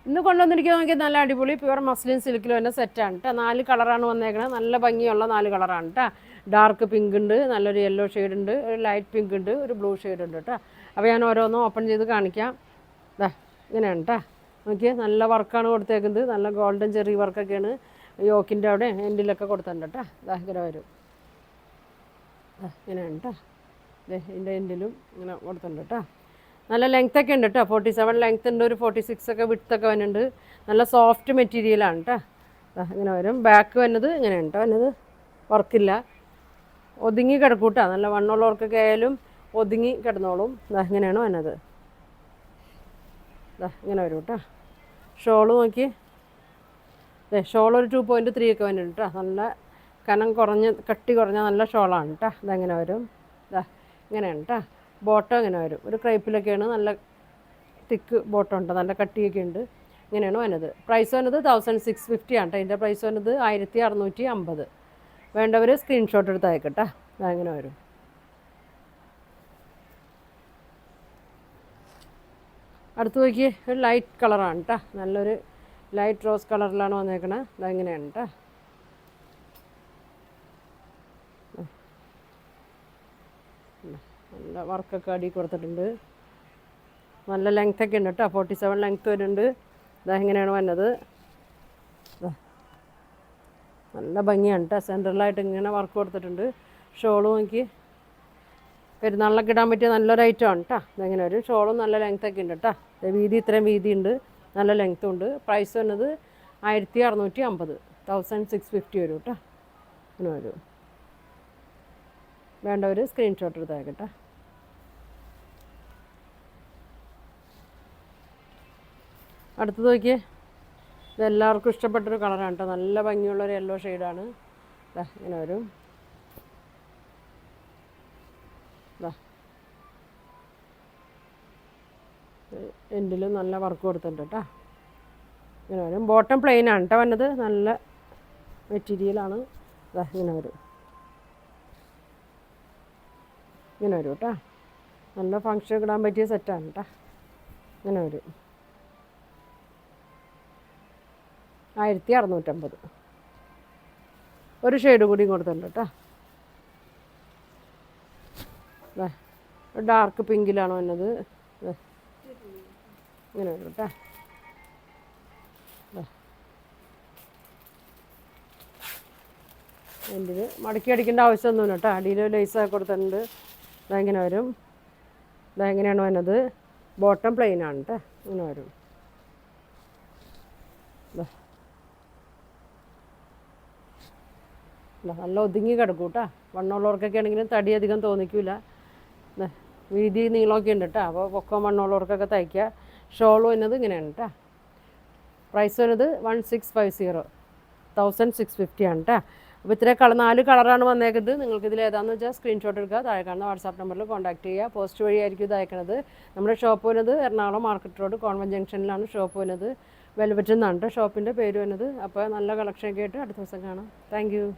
ഇന്ന് കൊണ്ടുവന്നിരിക്കുന്നത് നോക്കിയാൽ നല്ല അടിപൊളി പ്യുവർ മസ്ലിൻ സിൽക്കിൽ തന്നെ സെറ്റാണ് കേട്ടോ. 4 കളറാണ് വന്നേക്കണത്. നല്ല ഭംഗിയുള്ള 4 കളറാണ് കേട്ടോ. ഡാർക്ക് പിങ്ക് ഉണ്ട്, നല്ലൊരു യെല്ലോ ഷെയ്ഡ് ഉണ്ട്, ഒരു ലൈറ്റ് പിങ്ക് ഉണ്ട്, ഒരു ബ്ലൂ ഷെയ്ഡ് ഉണ്ട് കേട്ടോ. അപ്പോൾ ഞാൻ ഓരോന്നും ഓപ്പൺ ചെയ്ത് കാണിക്കാം. ഇങ്ങനെയാണ് കേട്ടോ. നോക്കിയാൽ നല്ല വർക്കാണ് കൊടുത്തേക്കുന്നത്. നല്ല ഗോൾഡൻ ചെറി വർക്കൊക്കെയാണ് യോക്കിൻ്റെ അവിടെ എൻഡിലൊക്കെ കൊടുത്തിട്ടുണ്ട് കേട്ടോ. ഇങ്ങനെ വരും. ഇങ്ങനെയാണ് കേട്ടോ. ഇതിൻ്റെ എൻഡിലും ഇങ്ങനെ കൊടുത്തിട്ടുണ്ട് കേട്ടോ. നല്ല ലെങ്ത്തൊക്കെ ഉണ്ട് കേട്ടോ. 47 ലെങ്ത് ഉണ്ട്, ഒരു 46 ഒക്കെ വിട്ത്തൊക്കെ വരുന്നുണ്ട്. നല്ല സോഫ്റ്റ് മെറ്റീരിയലാണ് കേട്ടോ. ഇങ്ങനെ വരും. ബാക്ക് വന്നത് ഇങ്ങനെയാണ് കേട്ടോ. വന്നത് വർക്കില്ല, ഒതുങ്ങി കിടക്കൂട്ടോ. നല്ല വണ്ണമുള്ളവർക്കൊക്കെ ആയാലും ഒതുങ്ങി കിടന്നോളും. ഇങ്ങനെയാണ് വന്നത്. ഇങ്ങനെ വരും കേട്ടോ. ഷോള് നോക്കി, ഷോൾ ഒരു 2.3 ഒക്കെ വന്നിട്ടുണ്ട് കേട്ടോ. നല്ല കനം കുറഞ്ഞ കട്ടി കുറഞ്ഞ നല്ല ഷോളാണ് കേട്ടോ. ഇതെങ്ങനെ വരും. ഇങ്ങനെയാണ് കേട്ടോ. ബോട്ടം ഇങ്ങനെ വരും. ഒരു ക്രൈപ്പിലൊക്കെയാണ്, നല്ല തിക്ക് ബോട്ടം ഉണ്ട്, നല്ല കട്ടിയൊക്കെ ഉണ്ട്. ഇങ്ങനെയാണ് വന്നത്. പ്രൈസ് വന്നത് 1650 ആണ് കേട്ടോ. ഇതിൻ്റെ പ്രൈസ് വന്നത് 1650. വേണ്ടവർ സ്ക്രീൻഷോട്ട് എടുത്ത് അയക്കട്ടെ. അങ്ങനെ വരും. അടുത്ത് നോക്കി ഒരു ലൈറ്റ് കളറാണ് കേട്ടോ. നല്ലൊരു ലൈറ്റ് റോസ് കളറിലാണ് വന്നേക്കണത്. അതെങ്ങനെയാണ് കേട്ടോ. നല്ല വർക്കൊക്കെ അടി കൊടുത്തിട്ടുണ്ട്. നല്ല ലെങ്ത്തൊക്കെ ഉണ്ട് കേട്ടോ. 47 ലെങ്ത്ത് വരുന്നുണ്ട്. ഇതെങ്ങനെയാണ് വന്നത്. നല്ല ഭംഗിയാണ് കേട്ടോ. സെൻട്രലായിട്ട് ഇങ്ങനെ വർക്ക് കൊടുത്തിട്ടുണ്ട്. ഷോള് നോക്കി പെരുന്നാളിലൊക്കെ ഇടാൻ പറ്റിയ നല്ലൊരു ഐറ്റമാണ് കേട്ടോ. ഇതെങ്ങനെ വരും. ഷോളും നല്ല ലെങ്ത്തൊക്കെ ഉണ്ട് കേട്ടോ. വീതി ഇത്രയും വീതി ഉണ്ട്, നല്ല ലെങ്ത്തും ഉണ്ട്. പ്രൈസ് വന്നത് 1650, 1650 വരും കേട്ടോ. ഇങ്ങനെ വരും. വേണ്ടവർ സ്ക്രീൻഷോട്ട് എടുത്തേക്കട്ടെ. അടുത്തത് നോക്കിയേ. ഇതെല്ലാവർക്കും ഇഷ്ടപ്പെട്ടൊരു കളറാണ് കേട്ടോ. നല്ല ഭംഗിയുള്ളൊരു യെല്ലോ ഷെയ്ഡാണ്. ഇങ്ങനെ വരും. എൻഡിലും നല്ല വർക്ക് കൊടുത്തിട്ടുണ്ട് കേട്ടോ. ഇങ്ങനെ വരും. ബോട്ടം പ്ലെയിൻ ആണ് കേട്ടോ വന്നത്. നല്ല മെറ്റീരിയലാണ്. ഇങ്ങനെ വരും. ഇങ്ങനെ വരും കേട്ടോ. നല്ല ഫങ്ഷൻ ഇടാൻ പറ്റിയ സെറ്റാണ് കേട്ടോ. ഇങ്ങനെ വരും. 1650. ഒരു ഷെയ്ഡ് കൂടിയും കൊടുത്തിട്ടുണ്ട് കേട്ടോ. ഡാർക്ക് പിങ്കിലാണ് വന്നത്. ഇങ്ങനെ വരും കേട്ടോ. എൻ്റെ മടക്കി അടിക്കേണ്ട ആവശ്യമൊന്നുമില്ല കേട്ടോ. അടിയിൽ ലേസൊക്കെ കൊടുത്തിട്ടുണ്ട്. ഇതെങ്ങനെ വരും. ഇതെങ്ങനെയാണ് വന്നത്. ബോട്ടം പ്ലെയിൻ ആണ് കേട്ടോ. ഇങ്ങനെ വരും. നല്ല ഒതുങ്ങി കിടക്കും കേട്ടോ. വണ്ണമുള്ളവർക്കൊക്കെ ആണെങ്കിലും തടി അധികം തോന്നിക്കില്ല. വീതി നീളമൊക്കെ ഉണ്ട് കേട്ടോ. അപ്പോൾ പൊക്കം വണ്ണമുള്ളവർക്കൊക്കെ തയ്ക്കുക. ഷോൾ വന്നത് ഇങ്ങനെയാണ് കേട്ടോ. പ്രൈസ് വരുന്നത് 1650, 1650 ആണ് കേട്ടോ. അപ്പോൾ ഇത്രയും 4 കളറാണ് വന്നേക്കുന്നത്. നിങ്ങൾക്കിതിൽ ഏതാണെന്ന് വെച്ചാൽ സ്ക്രീൻഷോട്ട് എടുക്കുക. താഴെ കാണുന്ന വാട്സാപ്പ് നമ്പറിൽ കോൺടാക്ട് ചെയ്യുക. പോസ്റ്റ് വഴിയായിരിക്കും ഇത് അയക്കണത്. നമ്മുടെ ഷോപ്പ് വരുന്നത് എറണാകുളം മാർക്കറ്റ് റോഡ് കോൺവെൻറ്റ് ജംഗ്ഷനിലാണ് ഷോപ്പ് വരുന്നത്. വെൽവെറ്റ് എന്നാണ് കേട്ടോ ഷോപ്പിൻ്റെ പേര് വരുന്നത്. അപ്പോൾ നല്ല കളക്ഷനൊക്കെ ആയിട്ട് അടുത്ത ദിവസം കാണാം. Thank you.